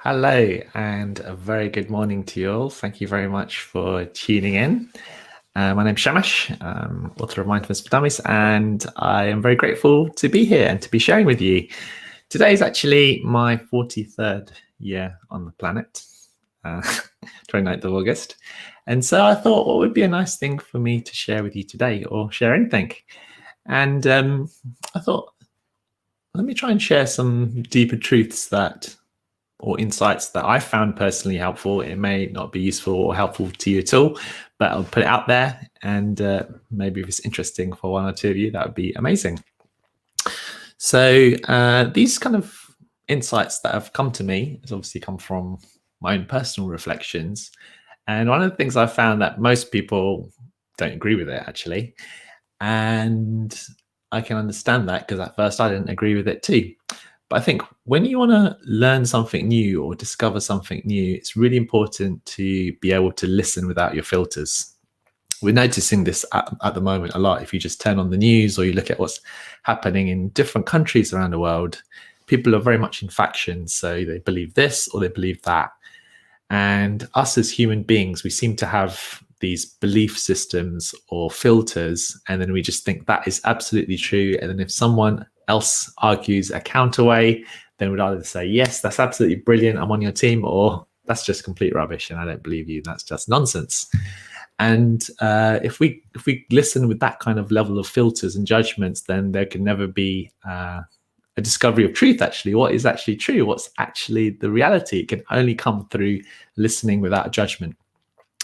Hello, and a very good morning to you all. Thank you very much for tuning in. My name's Shamash, author of Mindfulness for Dummies, and I am very grateful to be here and to be sharing with you. Today is actually my 43rd year on the planet, 29th of August. And so I thought, what would be a nice thing for me to share with you today, or share anything? And I thought, let me try and share some deeper truths or insights that I found personally helpful. It may not be useful or helpful to you at all, but I'll put it out there, and maybe if it's interesting for one or two of you, that would be amazing. So these kind of insights that have come to me has obviously come from my own personal reflections. And one of the things I found that most people don't agree with it, actually. And I can understand that, because at first I didn't agree with it too. But I think when you want to learn something new or discover something new, it's really important to be able to listen without your filters. We're noticing this at the moment a lot. If you just turn on the news or you look at what's happening in different countries around the world, people are very much in factions. So they believe this or they believe that. And us as human beings, we seem to have these belief systems or filters, and then we just think that is absolutely true. And then if someone else argues a counter way, then we'd either say, yes, that's absolutely brilliant, I'm on your team, or that's just complete rubbish and I don't believe you, that's just nonsense. And if we listen with that kind of level of filters and judgments, then there can never be a discovery of truth. Actually, what is actually true, what's actually the reality, it can only come through listening without judgment.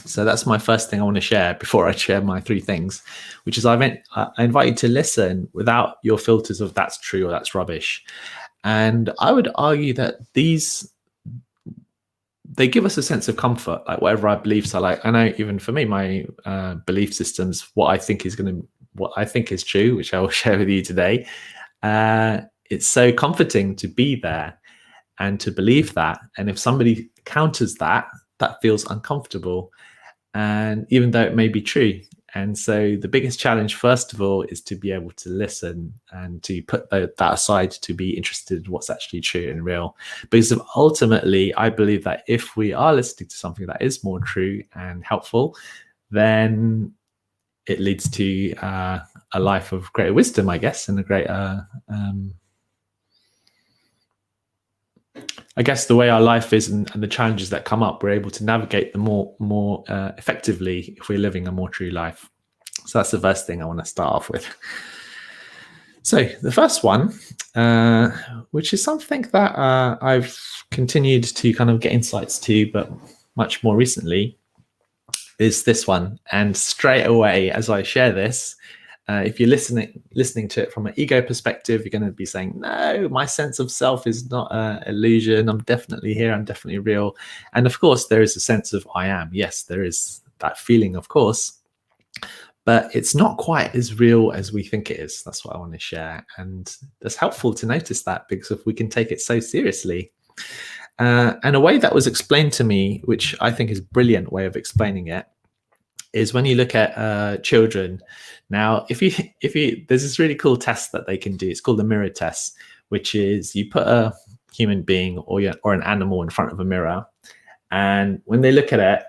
So that's my first thing I want to share before I share my three things, which is I invite you to listen without your filters of that's true or that's rubbish. And I would argue that they give us a sense of comfort, like whatever our beliefs are. Like, I know even for me, my belief systems, what I think is true, which I will share with you today. It's so comforting to be there and to believe that. And if somebody counters that, that feels uncomfortable, and even though it may be true. And so the biggest challenge, first of all, is to be able to listen and to put that aside, to be interested in what's actually true and real. Because ultimately, I believe that if we are listening to something that is more true and helpful, then it leads to a life of greater wisdom, I guess, and a greater I guess the way our life is and the challenges that come up, we're able to navigate them more effectively if we're living a more true life. So that's the first thing I want to start off with. So the first one, which is something that I've continued to kind of get insights to, but much more recently, is this one. And straight away, as I share this, if you're listening to it from an ego perspective, you're going to be saying, no, my sense of self is not an illusion. I'm definitely here. I'm definitely real. And of course, there is a sense of I am. Yes, there is that feeling, of course. But it's not quite as real as we think it is. That's what I want to share. And it's helpful to notice that, because if we can take it so seriously. And a way that was explained to me, which I think is a brilliant way of explaining it, is when you look at children. Now, if you there's this really cool test that they can do. It's called the mirror test, which is you put a human being or an animal in front of a mirror, and when they look at it,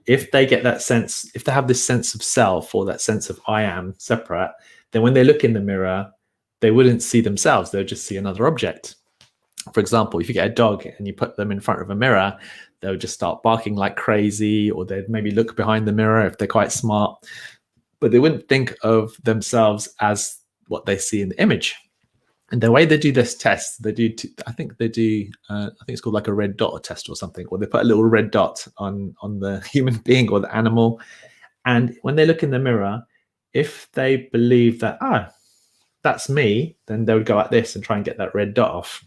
if they get that sense, if they have this sense of self or that sense of I am separate, then when they look in the mirror, they wouldn't see themselves. They'll just see another object. For example, if you get a dog and you put them in front of a mirror, they'll just start barking like crazy, or they'd maybe look behind the mirror if they're quite smart, but they wouldn't think of themselves as what they see in the image. And the way they do this test, I think it's called like a red dot test or something, or they put a little red dot on the human being or the animal. And when they look in the mirror, if they believe that, that's me, then they would go like this and try and get that red dot off.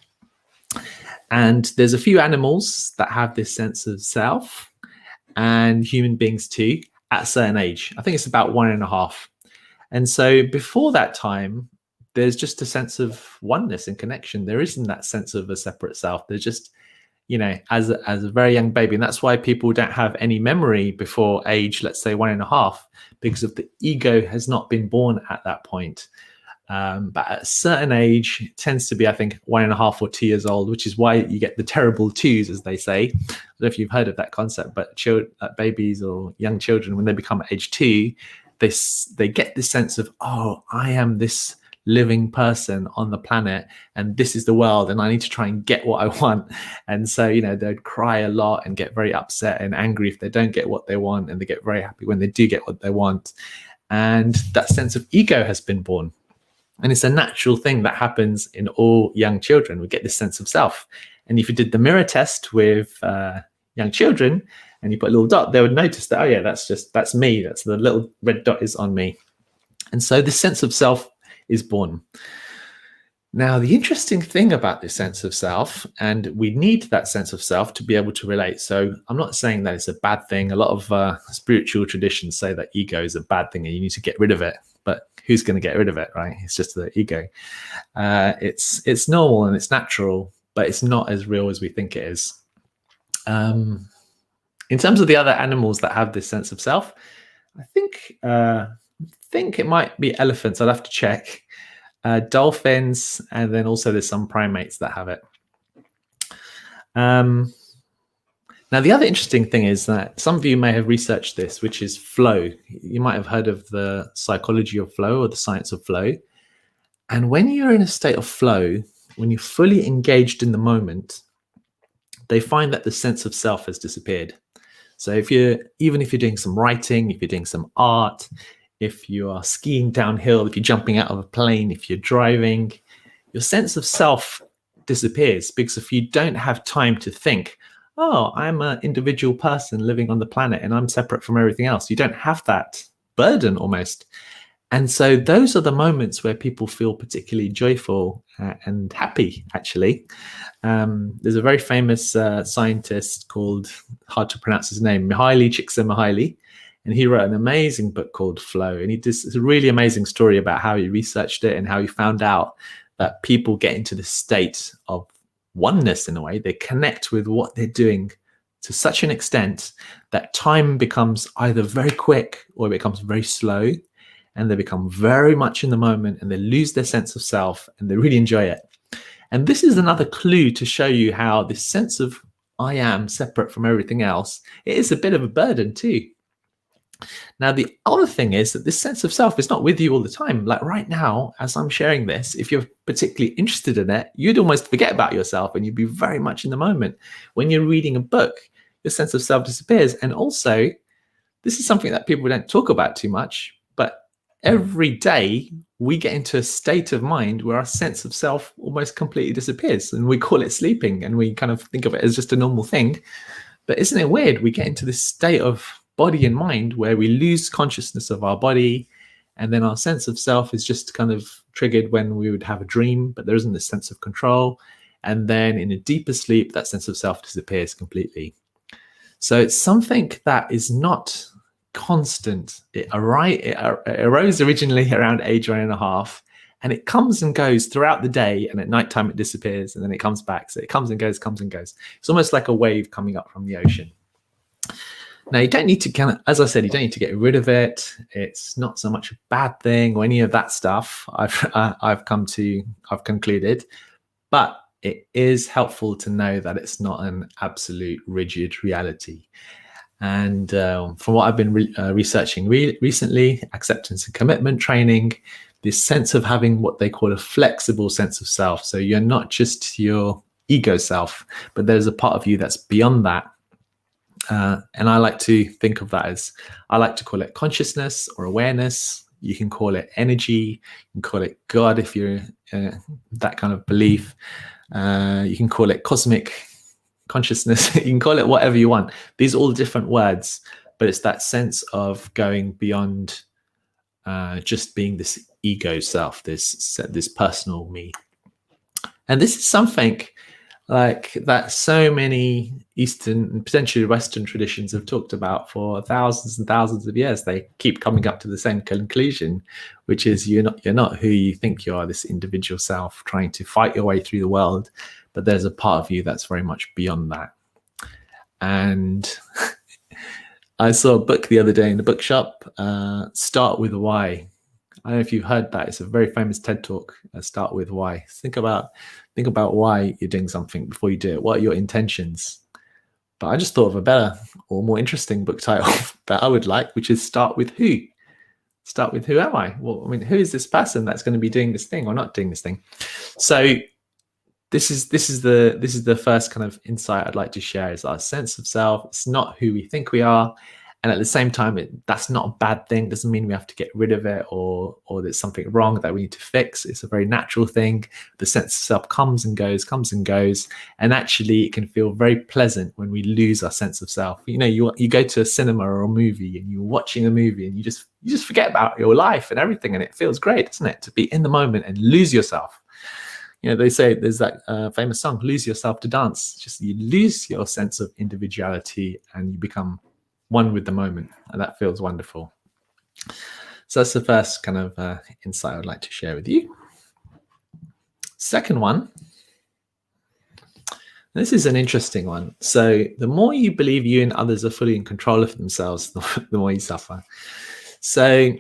And there's a few animals that have this sense of self, and human beings too, at a certain age. I think it's about 1.5. And so before that time, there's just a sense of oneness and connection. There isn't that sense of a separate self. There's just, as a very young baby. And that's why people don't have any memory before age, let's say 1.5, because of the ego has not been born at that point. But at a certain age, it tends to be, I think, 1.5 or 2 years old, which is why you get the terrible twos, as they say. I don't know if you've heard of that concept, but babies or young children, when they become age 2, they get this sense of, oh, I am this living person on the planet, and this is the world, and I need to try and get what I want. And so, they'd cry a lot and get very upset and angry if they don't get what they want, and they get very happy when they do get what they want. And that sense of ego has been born. And it's a natural thing that happens in all young children. We get this sense of self. And if you did the mirror test with young children and you put a little dot, they would notice that, oh yeah, that's me. That's the little red dot is on me. And so this sense of self is born. Now, the interesting thing about this sense of self, and we need that sense of self to be able to relate. So I'm not saying that it's a bad thing. A lot of spiritual traditions say that ego is a bad thing and you need to get rid of it. But who's going to get rid of it, right? It's just the ego. It's normal and it's natural, but it's not as real as we think it is. In terms of the other animals that have this sense of self, I think it might be elephants. I'd have to check. Dolphins, and then also there's some primates that have it. Now, the other interesting thing is that some of you may have researched this, which is flow. You might have heard of the psychology of flow or the science of flow. And when you're in a state of flow, when you're fully engaged in the moment, they find that the sense of self has disappeared. So even if you're doing some writing, if you're doing some art, if you are skiing downhill, if you're jumping out of a plane, if you're driving, your sense of self disappears, because if you don't have time to think, oh, I'm an individual person living on the planet and I'm separate from everything else, you don't have that burden almost. And so those are the moments where people feel particularly joyful and happy, actually. There's a very famous scientist called, hard to pronounce his name, Mihaly Csikszentmihalyi, and he wrote an amazing book called Flow. And it's a really amazing story about how he researched it and how he found out that people get into this state of oneness in a way. They connect with what they're doing to such an extent that time becomes either very quick or it becomes very slow, and they become very much in the moment and they lose their sense of self and they really enjoy it. And this is another clue to show you how this sense of I am separate from everything else, it is a bit of a burden too. Now, the other thing is that this sense of self is not with you all the time. Like right now, as I'm sharing this, if you're particularly interested in it, you'd almost forget about yourself and you'd be very much in the moment. When you're reading a book, your sense of self disappears. And also, this is something that people don't talk about too much, but every day we get into a state of mind where our sense of self almost completely disappears, and we call it sleeping, and we kind of think of it as just a normal thing. But isn't it weird? We get into this state of body and mind where we lose consciousness of our body, and then our sense of self is just kind of triggered when we would have a dream, but there isn't this sense of control. And then in a deeper sleep, that sense of self disappears completely. So it's something that is not constant. It arose originally around age 1.5, and it comes and goes throughout the day, and at nighttime it disappears, and then it comes back. So it comes and goes, comes and goes. It's almost like a wave coming up from the ocean. Now, you don't need to as I said, you don't need to get rid of it. It's not so much a bad thing or any of that stuff. I've concluded, but it is helpful to know that it's not an absolute rigid reality. And from what I've been researching recently, acceptance and commitment training, this sense of having what they call a flexible sense of self. So you're not just your ego self, but there's a part of you that's beyond that. And I like to think of that as, I like to call it consciousness or awareness. You can call it energy. You can call it God if you're that kind of belief. You can call it cosmic consciousness. You can call it whatever you want. These are all different words, but it's that sense of going beyond just being this ego self, this personal me. And this is something like that so many Eastern and potentially Western traditions have talked about for thousands and thousands of years. They keep coming up to the same conclusion, which is you're not who you think you are, this individual self trying to fight your way through the world, but there's a part of you that's very much beyond that. And I saw a book the other day in the bookshop, Start with a Why. I don't know if you've heard that. It's a very famous TED talk. Start with why. Think about why you're doing something before you do it. What are your intentions? But I just thought of a better or more interesting book title that I would like, which is Start with Who. Start with who am I? Well, I mean, who is this person that's going to be doing this thing or not doing this thing? So this is the first kind of insight I'd like to share, is our sense of self. It's not who we think we are. And at the same time, that's not a bad thing. It doesn't mean we have to get rid of it or there's something wrong that we need to fix. It's a very natural thing. The sense of self comes and goes. And actually, it can feel very pleasant when we lose our sense of self. You know, you go to a cinema or a movie and you're watching a movie and you just forget about your life and everything. And it feels great, doesn't it? To be in the moment and lose yourself. You know, they say there's that famous song, "Lose yourself to dance." Just you lose your sense of individuality and you become one with the moment, and that feels wonderful. So that's the first kind of insight I'd like to share with you. Second one, this is an interesting one. So the more you believe you and others are fully in control of themselves, the more you suffer. So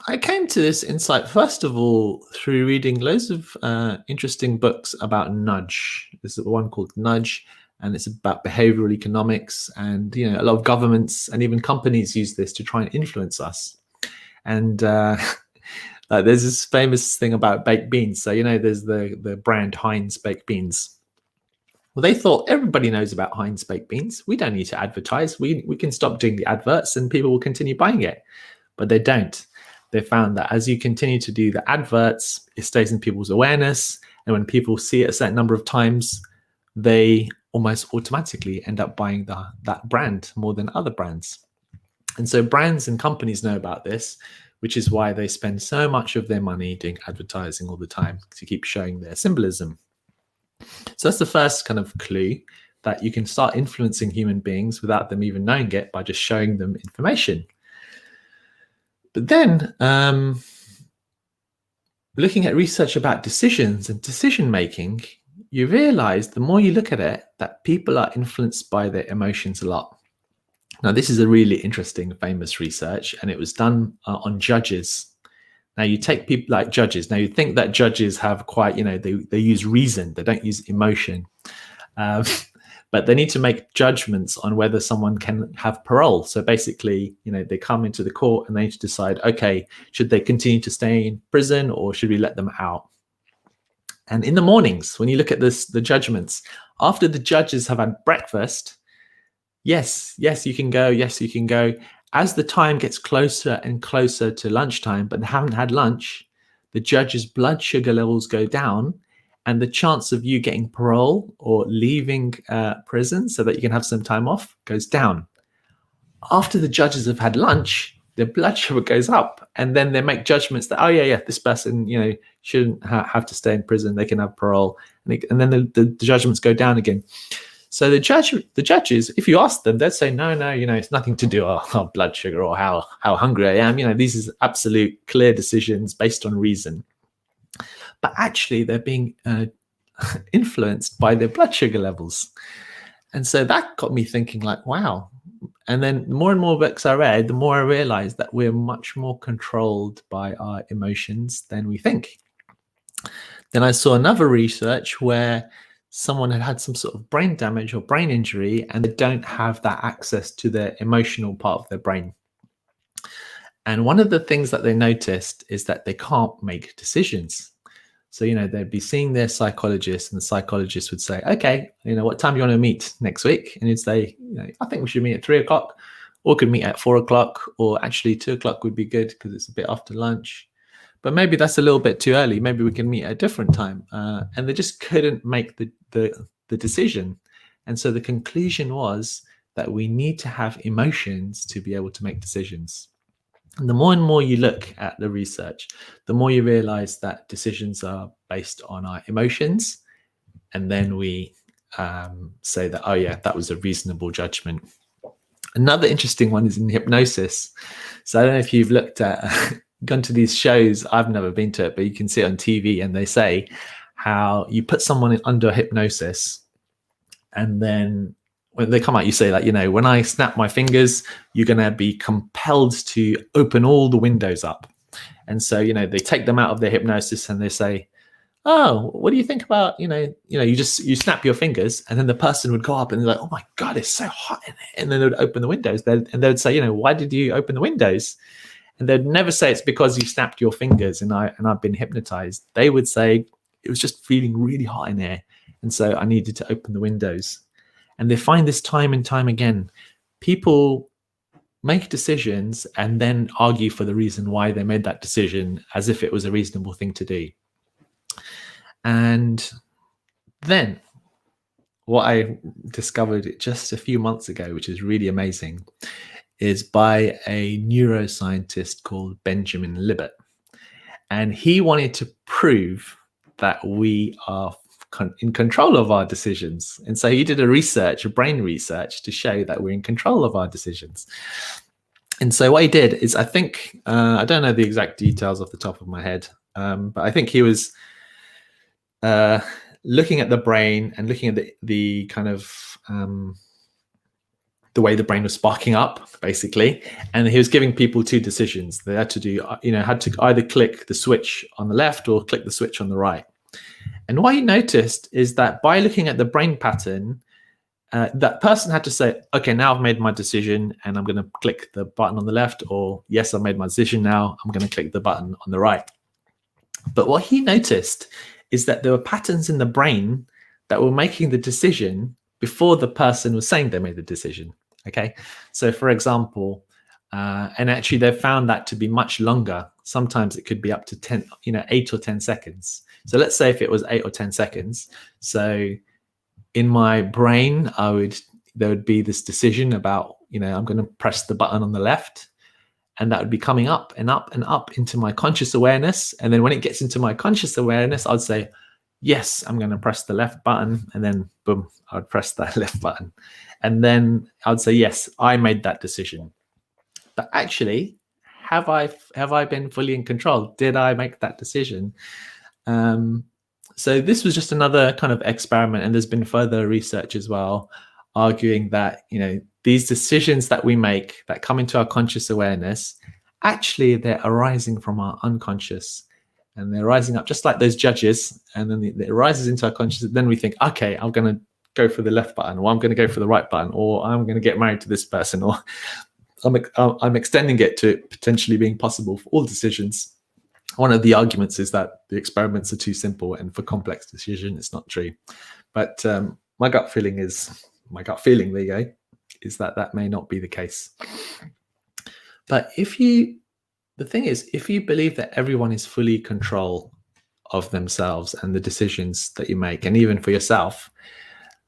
I came to this insight, first of all, through reading loads of interesting books about nudge. There's one called Nudge, and it's about behavioral economics. And, you know, a lot of governments and even companies use this to try and influence us. And there's this famous thing about baked beans. So, you know, there's the brand Heinz baked beans. Well, they thought everybody knows about Heinz baked beans. We don't need to advertise. We can stop doing the adverts and people will continue buying it. But they don't. They found that as you continue to do the adverts, it stays in people's awareness. And when people see it a certain number of times, they almost automatically end up buying that brand more than other brands. And so brands and companies know about this, which is why they spend so much of their money doing advertising all the time to keep showing their symbolism. So that's the first kind of clue, that you can start influencing human beings without them even knowing it by just showing them information. But then looking at research about decisions and decision making, you realize the more you look at it, that people are influenced by their emotions a lot. Now, this is a really interesting, famous research, and it was done on judges. Now, you take people like judges. Now, you think that judges have quite, you know, they use reason, they don't use emotion. But they need to make judgments on whether someone can have parole. So basically, you know, they come into the court and they need to decide, okay, should they continue to stay in prison or should we let them out? And in the mornings, when you look at the judgments, after the judges have had breakfast, yes, you can go, yes, you can go. As the time gets closer and closer to lunchtime, but they haven't had lunch, the judge's blood sugar levels go down, and the chance of you getting parole or leaving prison so that you can have some time off goes down. After the judges have had lunch, their blood sugar goes up, and then they make judgments that, oh yeah, this person, you know, shouldn't have to stay in prison. They can have parole, and then the judgments go down again. So the judges, if you ask them, they'd say, no, you know, it's nothing to do with our blood sugar or how hungry I am. You know, these is absolute clear decisions based on reason. But actually, they're being influenced by their blood sugar levels. And so that got me thinking, like, wow. And then the more and more books I read, the more I realized that we're much more controlled by our emotions than we think. Then I saw another research where someone had some sort of brain damage or brain injury, and they don't have that access to their emotional part of their brain. And one of the things that they noticed is that they can't make decisions. So, you know, they'd be seeing their psychologist, and the psychologist would say, okay, you know, what time do you want to meet next week? And you'd say, you know, I think we should meet at 3:00, or could meet at 4:00, or actually 2:00 would be good because it's a bit after lunch. But maybe that's a little bit too early. Maybe we can meet at a different time. And they just couldn't make the decision. And so the conclusion was that we need to have emotions to be able to make decisions. And the more and more you look at the research, the more you realize that decisions are based on our emotions. And then we say that, oh yeah, that was a reasonable judgment. Another interesting one is in hypnosis. So I don't know if you've looked at, gone to these shows. I've never been to it, but you can see it on TV, and they say how you put someone under hypnosis, and then when they come out, you say, like, you know, when I snap my fingers, you're going to be compelled to open all the windows up. And so, they take them out of their hypnosis and they say, oh, what do you think about, you snap your fingers, and then the person would go up and they're like, oh my God, it's so hot in here. And then they would open the windows and they'd say, why did you open the windows? And they'd never say it's because you snapped your fingers and I've been hypnotized. They would say it was just feeling really hot in there, and so I needed to open the windows. And they find this time and time again. People make decisions and then argue for the reason why they made that decision as if it was a reasonable thing to do. And then what I discovered just a few months ago, which is really amazing, is by a neuroscientist called Benjamin Libet. And he wanted to prove that we are in control of our decisions. And so he did a brain research to show that we're in control of our decisions. And so what he did is, I think, I don't know the exact details off the top of my head, but I think he was looking at the brain and looking at the kind of the way the brain was sparking up, basically. And he was giving people two decisions. They had to do, had to either click the switch on the left or click the switch on the right. And what he noticed is that by looking at the brain pattern, that person had to say, okay, now I've made my decision and I'm going to click the button on the left, or yes, I've made my decision, now I'm going to click the button on the right. But what he noticed is that there were patterns in the brain that were making the decision before the person was saying they made the decision. Okay, so for example, and actually they've found that to be much longer. Sometimes it could be up to 8 or 10 seconds. So let's say if it was 8 or 10 seconds. So in my brain, there would be this decision about, I'm going to press the button on the left, and that would be coming up and up and up into my conscious awareness. And then when it gets into my conscious awareness, I'd say, yes, I'm going to press the left button, and then boom, I would press that left button. And then I'd say, yes, I made that decision. But actually, have I been fully in control? Did I make that decision? So this was just another kind of experiment, and there's been further research as well, arguing that, these decisions that we make that come into our conscious awareness, actually they're arising from our unconscious. And they're rising up just like those judges, and then it rises into our consciousness. Then we think, okay, I'm going to go for the left button, or I'm going to go for the right button, or I'm going to get married to this person, or I'm extending it to potentially being possible for all decisions. One of the arguments is that the experiments are too simple, and for complex decision, it's not true. But my gut feeling, there you go, is that may not be the case. But the thing is, if you believe that everyone is fully in control of themselves and the decisions that you make, and even for yourself,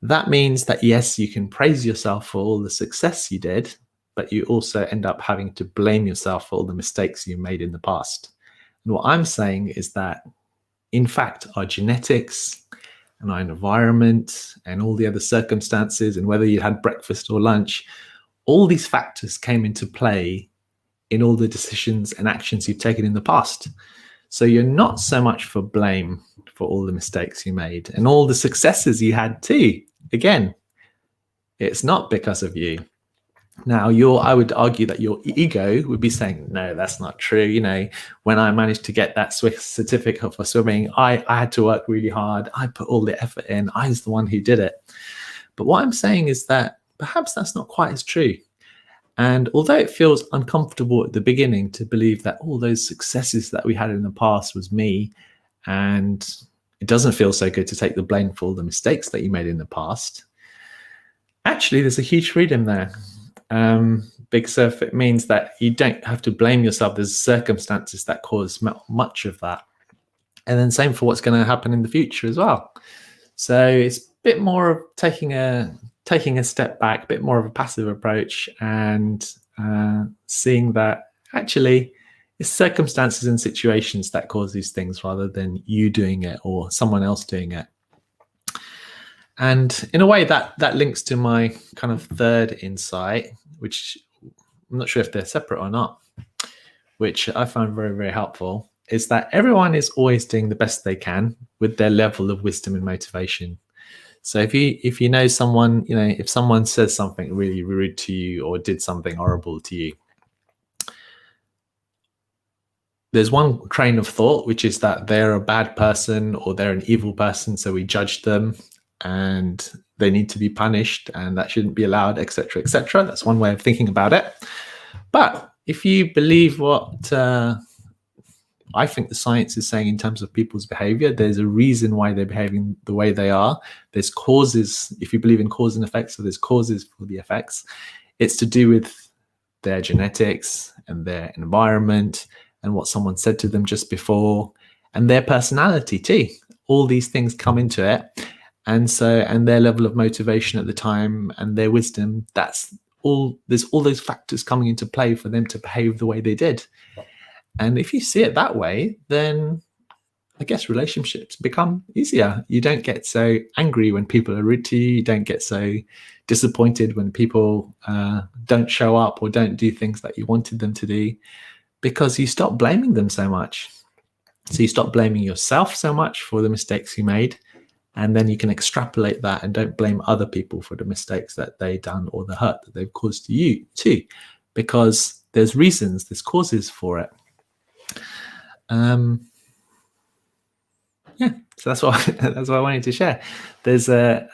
that means that, yes, you can praise yourself for all the success you did, but you also end up having to blame yourself for all the mistakes you made in the past. And what I'm saying is that, in fact, our genetics and our environment and all the other circumstances, and whether you had breakfast or lunch, all these factors came into play in all the decisions and actions you've taken in the past. So you're not so much for blame for all the mistakes you made and all the successes you had too. Again, it's not because of you. Now, I would argue that your ego would be saying, no, that's not true. When I managed to get that Swiss certificate for swimming, I had to work really hard. I put all the effort in. I was the one who did it. But what I'm saying is that perhaps that's not quite as true. And although it feels uncomfortable at the beginning to believe that all those successes that we had in the past was me, and it doesn't feel so good to take the blame for all the mistakes that you made in the past, actually, there's a huge freedom there. Because if it means that you don't have to blame yourself, there's circumstances that cause much of that. And then same for what's going to happen in the future as well. So it's a bit more of taking a step back, a bit more of a passive approach, and seeing that actually it's circumstances and situations that cause these things rather than you doing it or someone else doing it. And in a way that links to my kind of third insight, which I'm not sure if they're separate or not, which I found very, very helpful, is that everyone is always doing the best they can with their level of wisdom and motivation. So if you know someone, if someone says something really rude to you or did something horrible to you, there's one train of thought, which is that they're a bad person or they're an evil person, so we judge them and they need to be punished and that shouldn't be allowed, etc., etc. That's one way of thinking about it. But if you believe what I think the science is saying in terms of people's behavior, there's a reason why they're behaving the way they are. There's causes. If you believe in cause and effects, so there's causes for the effects. It's to do with their genetics and their environment and what someone said to them just before and their personality too. All these things come into it. And their level of motivation at the time and their wisdom, there's all those factors coming into play for them to behave the way they did. And if you see it that way, then I guess relationships become easier. You don't get so angry when people are rude to you. You don't get so disappointed when people don't show up or don't do things that you wanted them to do, because you stop blaming them so much. So you stop blaming yourself so much for the mistakes you made. And then you can extrapolate that and don't blame other people for the mistakes that they've done or the hurt that they've caused to you too, because there's reasons, there's causes for it. Yeah, so that's what I wanted to share. There's I'd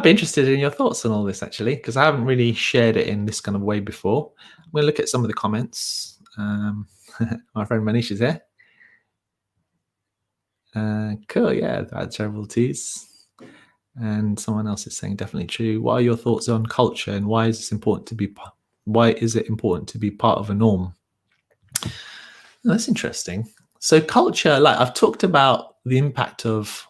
be interested in your thoughts on all this actually, because I haven't really shared it in this kind of way before. I'm going to look at some of the comments. My friend Manish is here. Cool, yeah, that's terrible teas. And someone else is saying definitely true. What are your thoughts on culture and why is it important to be part of a norm? Oh, that's interesting. So culture, like I've talked about the impact of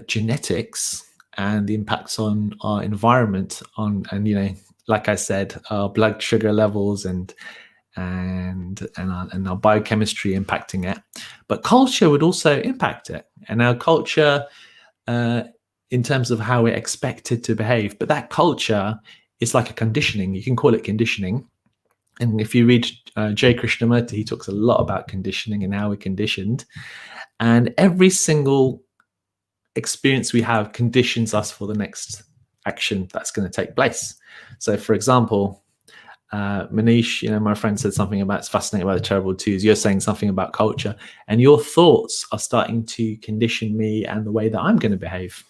genetics and the impacts on our environment and like I said, our blood sugar levels and our biochemistry impacting it, but culture would also impact it, and our culture in terms of how we're expected to behave. But that culture is like a conditioning. You can call it conditioning. And if you read Jay Krishnamurti, he talks a lot about conditioning and how we're conditioned. And every single experience we have conditions us for the next action that's going to take place. So, for example, Manish, my friend said something about, it's fascinating about the terrible twos. You're saying something about culture, and your thoughts are starting to condition me and the way that I'm going to behave.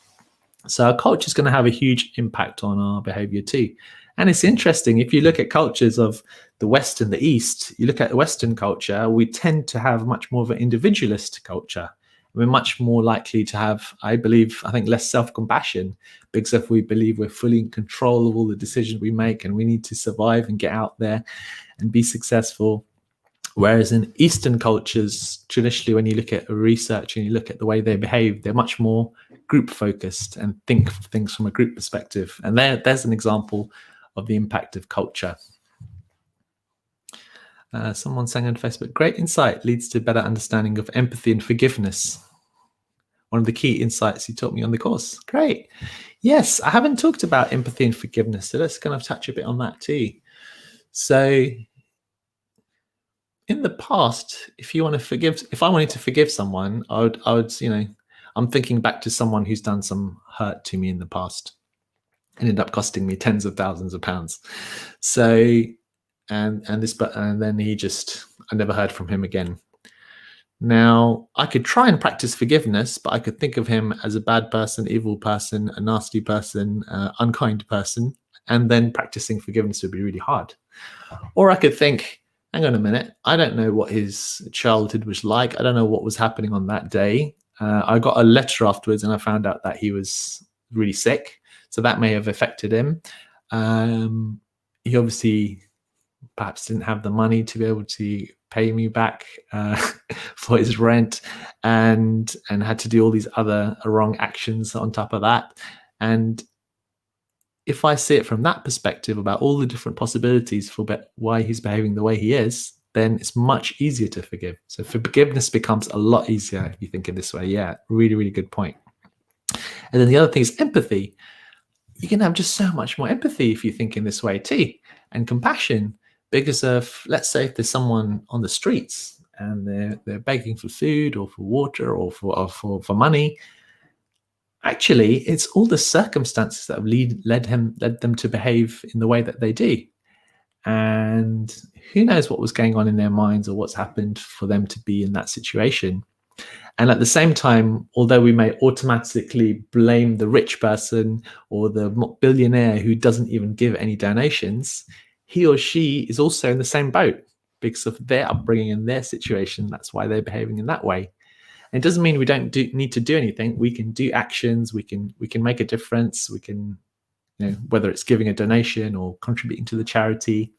So our culture is going to have a huge impact on our behavior too. And it's interesting, if you look at cultures of the West and the East, you look at Western culture, we tend to have much more of an individualist culture. We're much more likely to have, I think, less self-compassion, because if we believe we're fully in control of all the decisions we make and we need to survive and get out there and be successful. Whereas in Eastern cultures, traditionally, when you look at research and you look at the way they behave, they're much more group focused and think of things from a group perspective. And there's an example of the impact of culture. Someone saying on Facebook, great insight leads to better understanding of empathy and forgiveness. One of the key insights you taught me on the course. Great. Yes, I haven't talked about empathy and forgiveness, so let's kind of touch a bit on that too. So in the past, if I wanted to forgive someone, I would, I'm thinking back to someone who's done some hurt to me in the past. It ended up costing me tens of thousands of pounds. So, and then I never heard from him again. Now, I could try and practice forgiveness, but I could think of him as a bad person, evil person, a nasty person, unkind person, and then practicing forgiveness would be really hard. Or I could think, hang on a minute, I don't know what his childhood was like. I don't know what was happening on that day. I got a letter afterwards and I found out that he was really sick. So that may have affected him. He obviously perhaps didn't have the money to be able to pay me back for his rent and had to do all these other wrong actions on top of that. And if I see it from that perspective about all the different possibilities for why he's behaving the way he is, then it's much easier to forgive. So forgiveness becomes a lot easier if you think in this way. Yeah, really, really good point. And then the other thing is empathy. You can have just so much more empathy if you think in this way too, and compassion. Because let's say if there's someone on the streets and they're begging for food or for water or for money, actually it's all the circumstances that have led them to behave in the way that they do. And who knows what was going on in their minds or what's happened for them to be in that situation. And at the same time, although we may automatically blame the rich person or the billionaire who doesn't even give any donations, he or she is also in the same boat because of their upbringing and their situation. That's why they're behaving in that way. And it doesn't mean we don't need to do anything. We can do actions. We can make a difference. We can, whether it's giving a donation or contributing to the charity,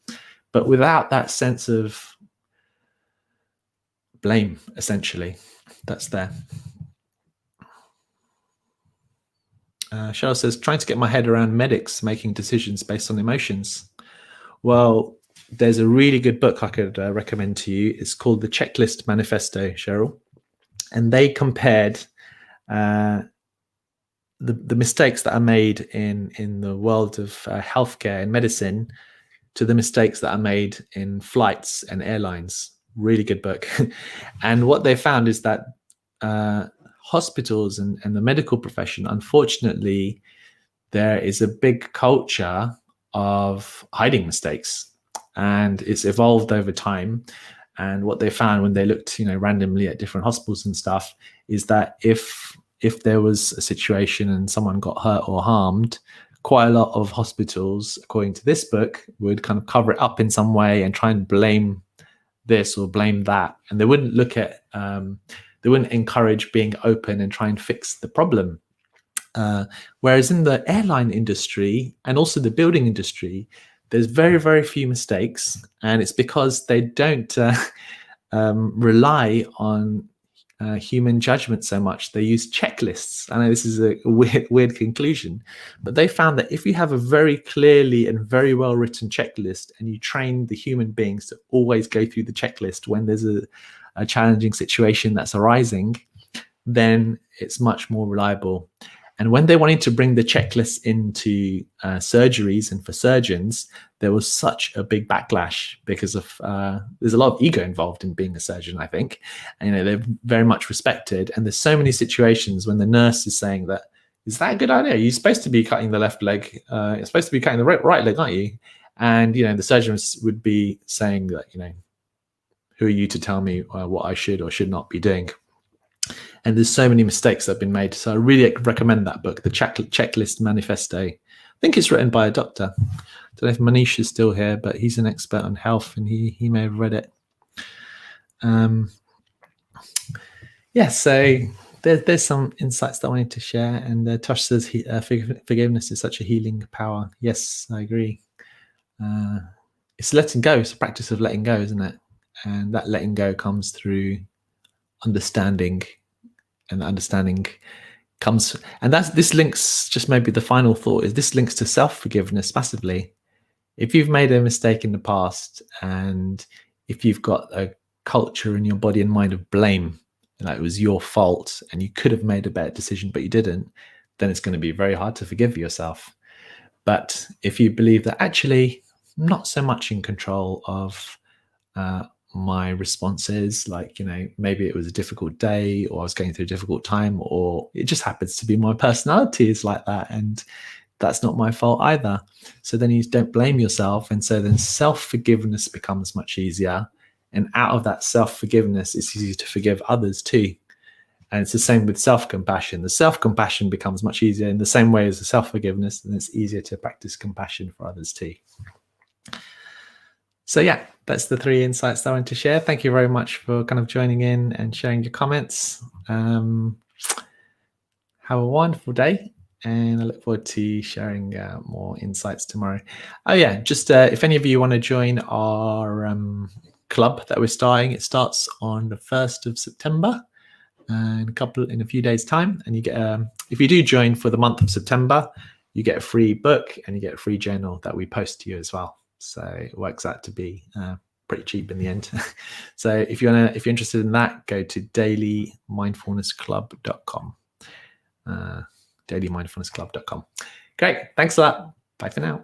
but without that sense of blame, essentially, that's there. Cheryl says, trying to get my head around medics making decisions based on emotions. Well, there's a really good book I could recommend to you. It's called The Checklist Manifesto, Cheryl. And they compared the mistakes that are made in the world of healthcare and medicine to the mistakes that are made in flights and airlines. Really good book. And what they found is that hospitals and the medical profession, unfortunately, there is a big culture of hiding mistakes, and it's evolved over time. And what they found when they looked, randomly at different hospitals and stuff, is that if there was a situation and someone got hurt or harmed, quite a lot of hospitals, according to this book, would kind of cover it up in some way and try and blame this or blame that. And they wouldn't look at, they wouldn't encourage being open and try and fix the problem. Whereas in the airline industry and also the building industry, there's very, very few mistakes, and it's because they don't rely on human judgment so much. They use checklists. I know this is a weird conclusion, but they found that if you have a very clearly and very well written checklist and you train the human beings to always go through the checklist when there's a challenging situation that's arising, then it's much more reliable. And when they wanted to bring the checklists into surgeries and for surgeons, there was such a big backlash because of there's a lot of ego involved in being a surgeon, I think. And, they're very much respected. And there's so many situations when the nurse is saying that, is that a good idea? You're supposed to be cutting the left leg. You're supposed to be cutting the right leg, aren't you? And, the surgeons would be saying that, who are you to tell me what I should or should not be doing? And there's so many mistakes that have been made. So I really recommend that book, The Checklist Manifesto. I think it's written by a doctor. I don't know if Manish is still here, but he's an expert on health and he may have read it. So there's some insights that I wanted to share. And Tosh says forgiveness is such a healing power. Yes, I agree. It's letting go. It's a practice of letting go, isn't it? And that letting go comes through understanding. And the understanding comes, and this links, just maybe the final thought is, this links to self-forgiveness massively. If you've made a mistake in the past, and if you've got a culture in your body and mind of blame, like it was your fault and you could have made a better decision but you didn't, then it's going to be very hard to forgive yourself. But if you believe that actually I'm not so much in control of my responses, like, maybe it was a difficult day, or I was going through a difficult time, or it just happens to be my personality is like that, and that's not my fault either. So then you don't blame yourself, and so then self-forgiveness becomes much easier, and out of that self-forgiveness, it's easier to forgive others too. And it's the same with self-compassion. The self-compassion becomes much easier in the same way as the self-forgiveness, and it's easier to practice compassion for others too. So yeah, that's the 3 insights that I wanted to share. Thank you very much for kind of joining in and sharing your comments. Have a wonderful day, and I look forward to sharing more insights tomorrow. Oh yeah, just if any of you want to join our club that we're starting, it starts on the 1st of September in a few days time, and you get if you do join for the month of September, you get a free book and you get a free journal that we post to you as well. So it works out to be pretty cheap in the end. So if you're interested in that, go to dailymindfulnessclub.com. Dailymindfulnessclub.com. Great. Thanks a lot. Bye for now.